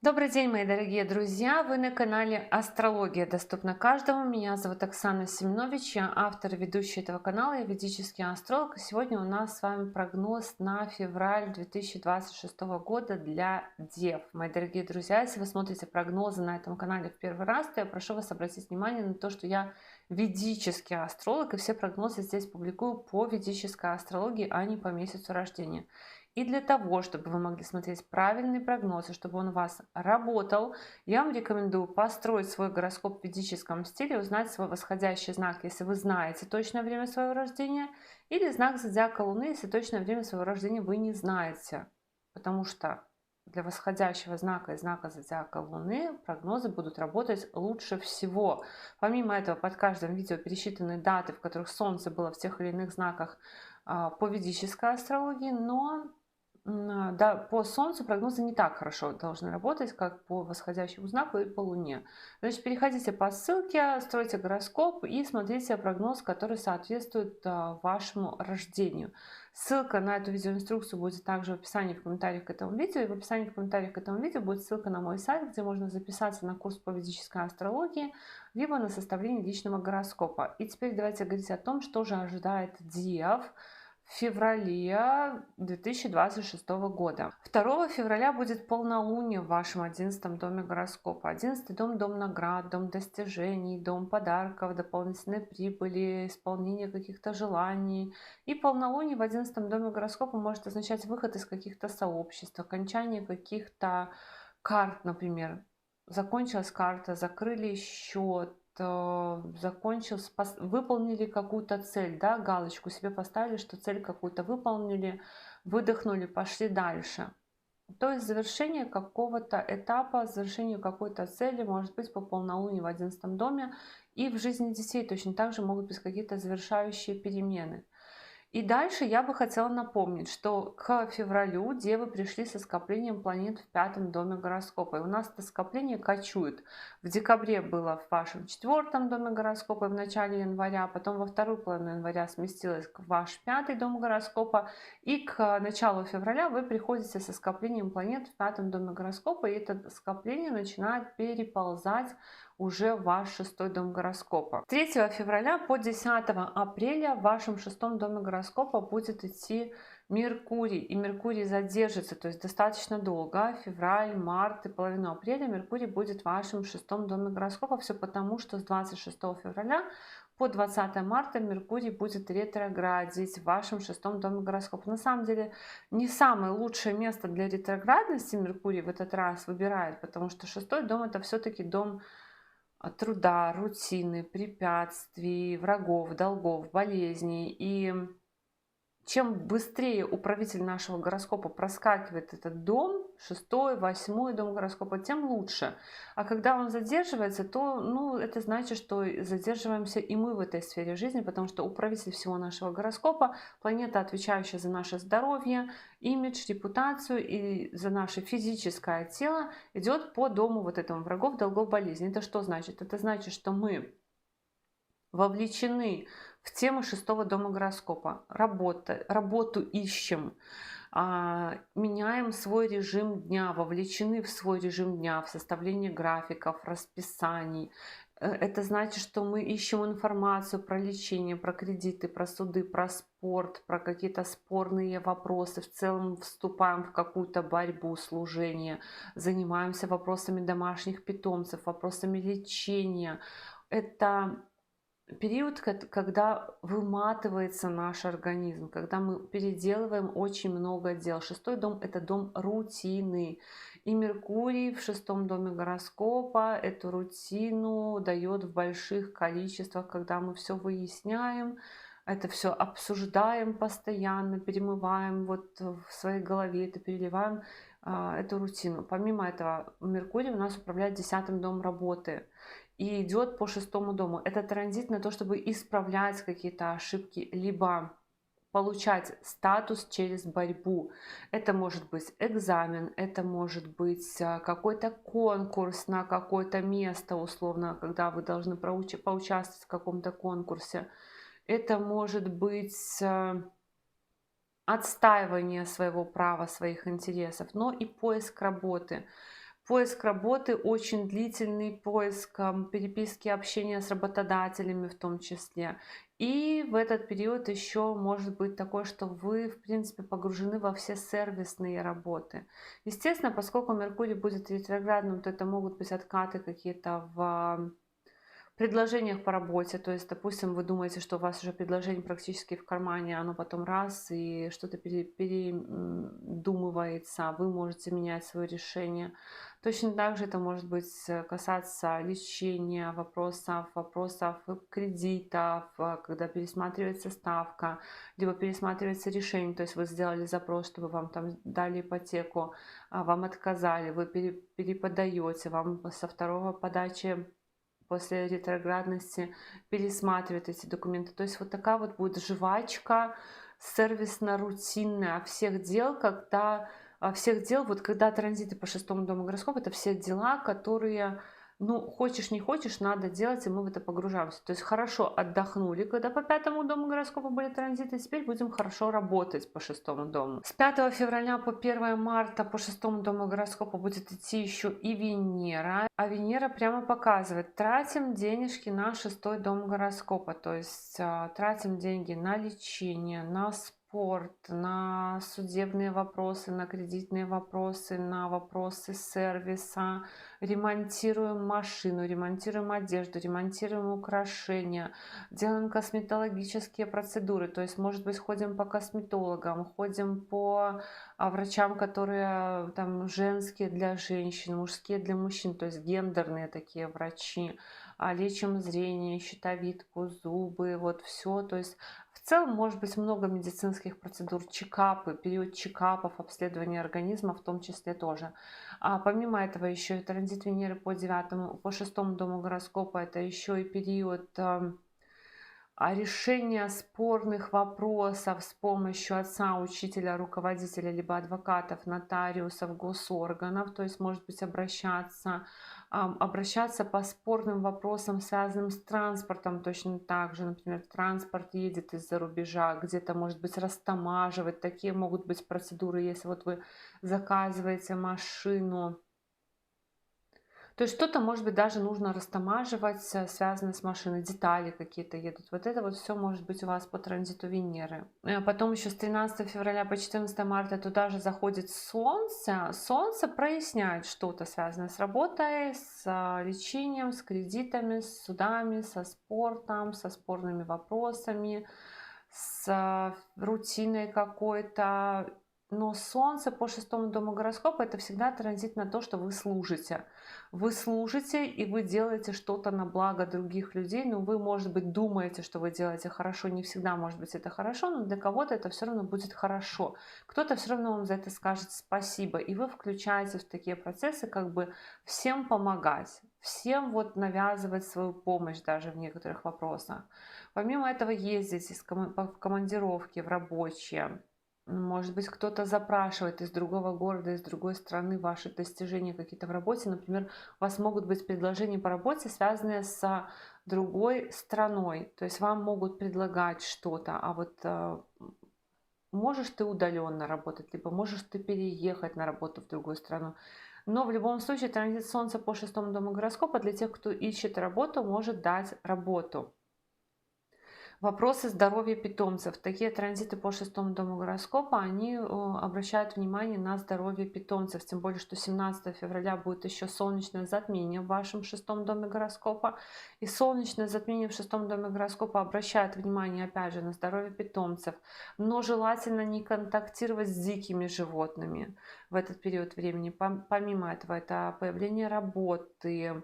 Добрый день, мои дорогие друзья! Вы на канале Астрология доступна каждому. Меня зовут Оксана Семенович, я автор и ведущая этого канала, я ведический астролог. И сегодня у нас с вами прогноз на февраль 2026 года для Дев. Мои дорогие друзья, если вы смотрите прогнозы на этом канале в первый раз, то я прошу вас обратить внимание на то, что я ведический астролог, и все прогнозы здесь публикую по ведической астрологии, а не по месяцу рождения. И для того, чтобы вы могли смотреть правильный прогноз, и чтобы он у вас работал, я вам рекомендую построить свой гороскоп в ведическом стиле, узнать свой восходящий знак, если вы знаете точное время своего рождения, или знак зодиака Луны, если точное время своего рождения вы не знаете. Потому что для восходящего знака и знака зодиака Луны прогнозы будут работать лучше всего. Помимо этого, под каждым видео пересчитаны даты, в которых Солнце было в тех или иных знаках по ведической астрологии, но да, по Солнцу прогнозы не так хорошо должны работать, как по восходящему знаку и по Луне. Значит, переходите по ссылке, стройте гороскоп и смотрите прогноз, который соответствует вашему рождению. Ссылка на эту видеоинструкцию будет также в описании в комментариях к этому видео. И в описании в комментариях к этому видео будет ссылка на мой сайт, где можно записаться на курс по ведической астрологии, либо на составление личного гороскопа. И теперь давайте говорить о том, что же ожидает Дев в феврале 2026 года. 2 февраля будет полнолуние в вашем 11 доме гороскопа. 11 дом – дом наград, дом достижений, дом подарков, дополнительной прибыли, исполнения каких-то желаний. И полнолуние в 11 доме гороскопа может означать выход из каких-то сообществ, окончание каких-то карт, например. Закончилась карта, закрыли счет, закончился, выполнили какую-то цель, да, галочку себе поставили, что цель какую-то выполнили, выдохнули, пошли дальше. То есть завершение какого-то этапа, завершение какой-то цели может быть по полнолунию в 11 доме. И в жизни детей точно так же могут быть какие-то завершающие перемены. И дальше я бы хотела напомнить, что к февралю Девы пришли со скоплением планет в 5 доме гороскопа. И у нас это скопление кочует. В декабре было в вашем 4 доме гороскопа в начале января, потом во вторую половину января сместилось в ваш 5 дом гороскопа. И к началу февраля вы приходите со скоплением планет в 5 доме гороскопа, и это скопление начинает переползать уже ваш 6 дом гороскопа. С 3 февраля по 10 апреля в вашем 6 доме гороскопа будет идти Меркурий. И Меркурий задержится, то есть достаточно долго. Февраль, март и половину апреля Меркурий будет в вашем 6 доме гороскопа. Все потому, что с 26 февраля по 20 марта Меркурий будет ретроградить в вашем 6 доме гороскопа. На самом деле не самое лучшее место для ретроградности Меркурий в этот раз выбирает, потому что 6 дом это все-таки дом труда, рутины, препятствий, врагов, долгов, болезней. И чем быстрее управитель нашего гороскопа проскакивает этот дом, 6-й, 8-й дом гороскопа, тем лучше. А когда он задерживается, то это значит, что задерживаемся и мы в этой сфере жизни, потому что управитель всего нашего гороскопа, планета, отвечающая за наше здоровье, имидж, репутацию и за наше физическое тело, идет по дому вот этому врагов, долгов, болезней. Это что значит? Это значит, что мы вовлечены в тему 6 дома гороскопа. Работу ищем, меняем свой режим дня, вовлечены в свой режим дня, в составление графиков, расписаний. Это значит, что мы ищем информацию про лечение, про кредиты, про суды, про спорт, про какие-то спорные вопросы. В целом вступаем в какую-то борьбу, служение, занимаемся вопросами домашних питомцев, вопросами лечения. Это период, когда выматывается наш организм, когда мы переделываем очень много дел. 6 дом – это дом рутины. И Меркурий в 6 доме гороскопа эту рутину дает в больших количествах, когда мы все выясняем, это все обсуждаем постоянно, перемываем вот в своей голове, это переливаем эту рутину. Помимо этого, Меркурий у нас управляет 10-м домом работы и идет по 6 дому. Это транзит на то, чтобы исправлять какие-то ошибки, либо получать статус через борьбу. Это может быть экзамен, это может быть какой-то конкурс на какое-то место, условно, когда вы должны поучаствовать в каком-то конкурсе. Это может быть отстаивание своего права, своих интересов, но и поиск работы. Поиск работы, очень длительный поиск, переписки, общения с работодателями в том числе. И в этот период еще может быть такое, что вы, в принципе, погружены во все сервисные работы. Естественно, поскольку Меркурий будет ретроградным, то это могут быть откаты какие-то в предложениях по работе. То есть, допустим, вы думаете, что у вас уже предложение практически в кармане, оно потом раз и что-то передумывается, вы можете менять свое решение. Точно так же это может быть касаться лечения, вопросов кредитов, когда пересматривается ставка, либо пересматривается решение. То есть вы сделали запрос, чтобы вам там дали ипотеку, вам отказали, вы переподаете, вам со второго подачи после ретроградности пересматривает эти документы. То есть вот такая вот будет жвачка сервисно-рутинная всех дел, всех дел, вот когда транзиты по шестому дому гороскопа, это все дела, которые, ну, хочешь не хочешь, надо делать, и мы в это погружаемся. То есть хорошо отдохнули, когда по пятому дому гороскопа были транзиты, теперь будем хорошо работать по шестому дому. С 5 февраля по 1 марта по шестому дому гороскопа будет идти еще и Венера. А Венера прямо показывает, тратим денежки на шестой дом гороскопа, то есть тратим деньги на лечение, на спорт, на судебные вопросы, на кредитные вопросы, на вопросы сервиса, ремонтируем машину, ремонтируем одежду, ремонтируем украшения, делаем косметологические процедуры, то есть, может быть, ходим по косметологам, ходим по врачам, которые там женские для женщин, мужские для мужчин, то есть гендерные такие врачи, лечим зрение, щитовидку, зубы, вот все, то есть в целом может быть много медицинских процедур, чекапы, период чекапов, обследования организма в том числе тоже. А помимо этого еще и транзит Венеры по 9, по 6 дому гороскопа, это еще и период решения спорных вопросов с помощью отца, учителя, руководителя, либо адвокатов, нотариусов, госорганов, то есть, может быть, обращаться по спорным вопросам, связанным с транспортом, точно так же, например, транспорт едет из-за рубежа, где-то, может быть, растамаживать, такие могут быть процедуры, если вот вы заказываете машину, то есть что-то, может быть, даже нужно растамаживать, связанное с машиной, детали какие-то едут. Вот это вот все может быть у вас по транзиту Венеры. Потом еще с 13 февраля по 14 марта туда же заходит Солнце. Солнце проясняет что-то, связанное с работой, с лечением, с кредитами, с судами, со спортом, со спорными вопросами, с рутиной какой-то. Но Солнце по шестому дому гороскопа это всегда транзит на то, что вы служите. Вы служите и вы делаете что-то на благо других людей, но вы, может быть, думаете, что вы делаете хорошо, не всегда, может быть, это хорошо, но для кого-то это все равно будет хорошо. Кто-то все равно вам за это скажет спасибо, и вы включаете в такие процессы, как бы всем помогать, всем вот навязывать свою помощь даже в некоторых вопросах. Помимо этого ездите в командировки, в рабочие. Может быть, кто-то запрашивает из другого города, из другой страны ваши достижения какие-то в работе. Например, у вас могут быть предложения по работе, связанные с другой страной. То есть вам могут предлагать что-то, а вот можешь ты удаленно работать, либо можешь ты переехать на работу в другую страну. Но в любом случае транзит Солнца по шестому дому гороскопа для тех, кто ищет работу, может дать работу. Вопросы здоровья питомцев. Такие транзиты по шестому дому гороскопа, они обращают внимание на здоровье питомцев. Тем более, что 17 февраля будет еще солнечное затмение в вашем шестом доме гороскопа. И солнечное затмение в шестом доме гороскопа обращает внимание, опять же, на здоровье питомцев. Но желательно не контактировать с дикими животными в этот период времени. Помимо этого, это появление работы,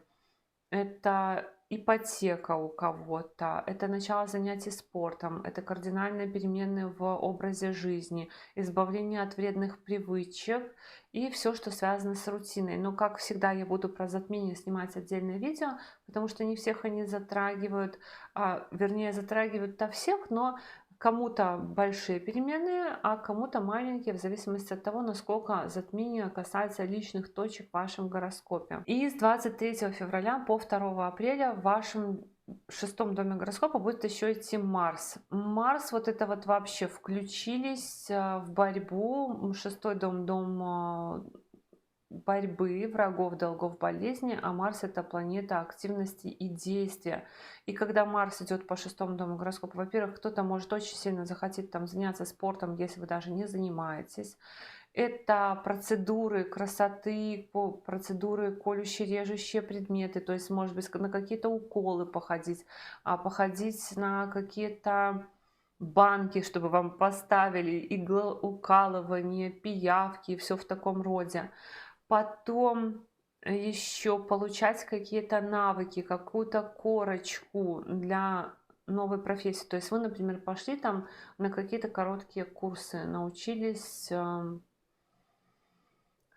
это ипотека у кого-то, это начало занятий спортом, это кардинальные перемены в образе жизни, избавление от вредных привычек и все, что связано с рутиной. Но, как всегда, я буду про затмение снимать отдельное видео, потому что не всех они затрагивают, вернее, затрагивают-то всех, но кому-то большие перемены, а кому-то маленькие, в зависимости от того, насколько затмение касается личных точек в вашем гороскопе. И с 23 февраля по 2 апреля в вашем шестом доме гороскопа будет еще идти Марс. Марс вот это вот вообще включились в борьбу. Шестой дом борьбы, врагов, долгов, болезни, а Марс это планета активности и действия. И когда Марс идет по шестому дому гороскопа, во-первых, кто-то может очень сильно захотеть там заняться спортом, если вы даже не занимаетесь. Это процедуры красоты, процедуры колющие, режущие предметы, то есть, может быть, на какие-то уколы походить, походить на какие-то банки, чтобы вам поставили иглоукалывание, пиявки, все в таком роде. Потом еще получать какие-то навыки, какую-то корочку для новой профессии. То есть вы, например, пошли там на какие-то короткие курсы, научились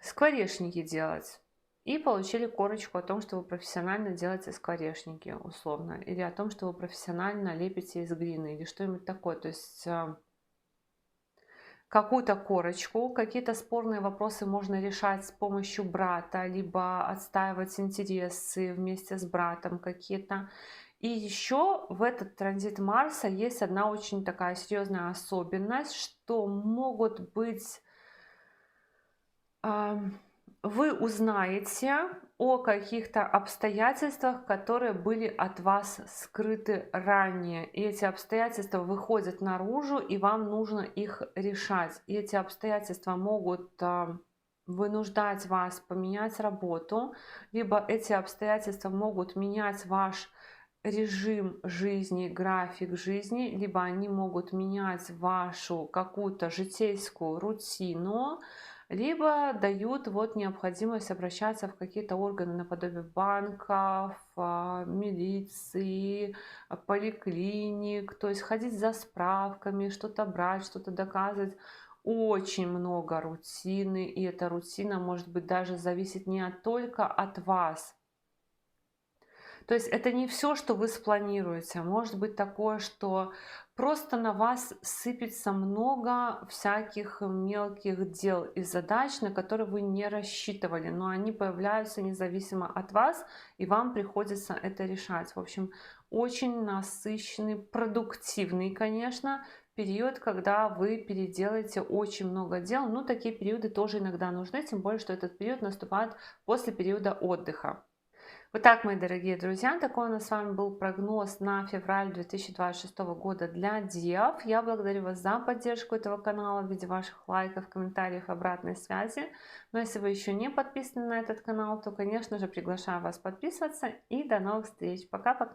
скворечники делать и получили корочку о том, что вы профессионально делаете скворечники, условно, или о том, что вы профессионально лепите из глины, или что-нибудь такое. То есть какую-то корочку, какие-то спорные вопросы можно решать с помощью брата, либо отстаивать интересы вместе с братом какие-то. И еще в этот транзит Марса есть одна очень такая серьезная особенность, что могут быть вы узнаете о каких-то обстоятельствах, которые были от вас скрыты ранее. И эти обстоятельства выходят наружу, и вам нужно их решать. И эти обстоятельства могут вынуждать вас поменять работу, либо эти обстоятельства могут менять ваш режим жизни, график жизни, либо они могут менять вашу какую-то житейскую рутину, либо дают вот необходимость обращаться в какие-то органы наподобие банков, милиции, поликлиник, то есть ходить за справками, что-то брать, что-то доказывать. Очень много рутины, и эта рутина может быть даже зависит не только от вас. То есть это не все, что вы спланируете. Может быть такое, что просто на вас сыпется много всяких мелких дел и задач, на которые вы не рассчитывали, но они появляются независимо от вас, и вам приходится это решать. В общем, очень насыщенный, продуктивный, конечно, период, когда вы переделаете очень много дел. Ну, такие периоды тоже иногда нужны, тем более, что этот период наступает после периода отдыха. Вот так, мои дорогие друзья, такой у нас с вами был прогноз на февраль 2026 года для Дев. Я благодарю вас за поддержку этого канала в виде ваших лайков, комментариев, обратной связи. Но если вы еще не подписаны на этот канал, то, конечно же, приглашаю вас подписываться. И до новых встреч. Пока-пока.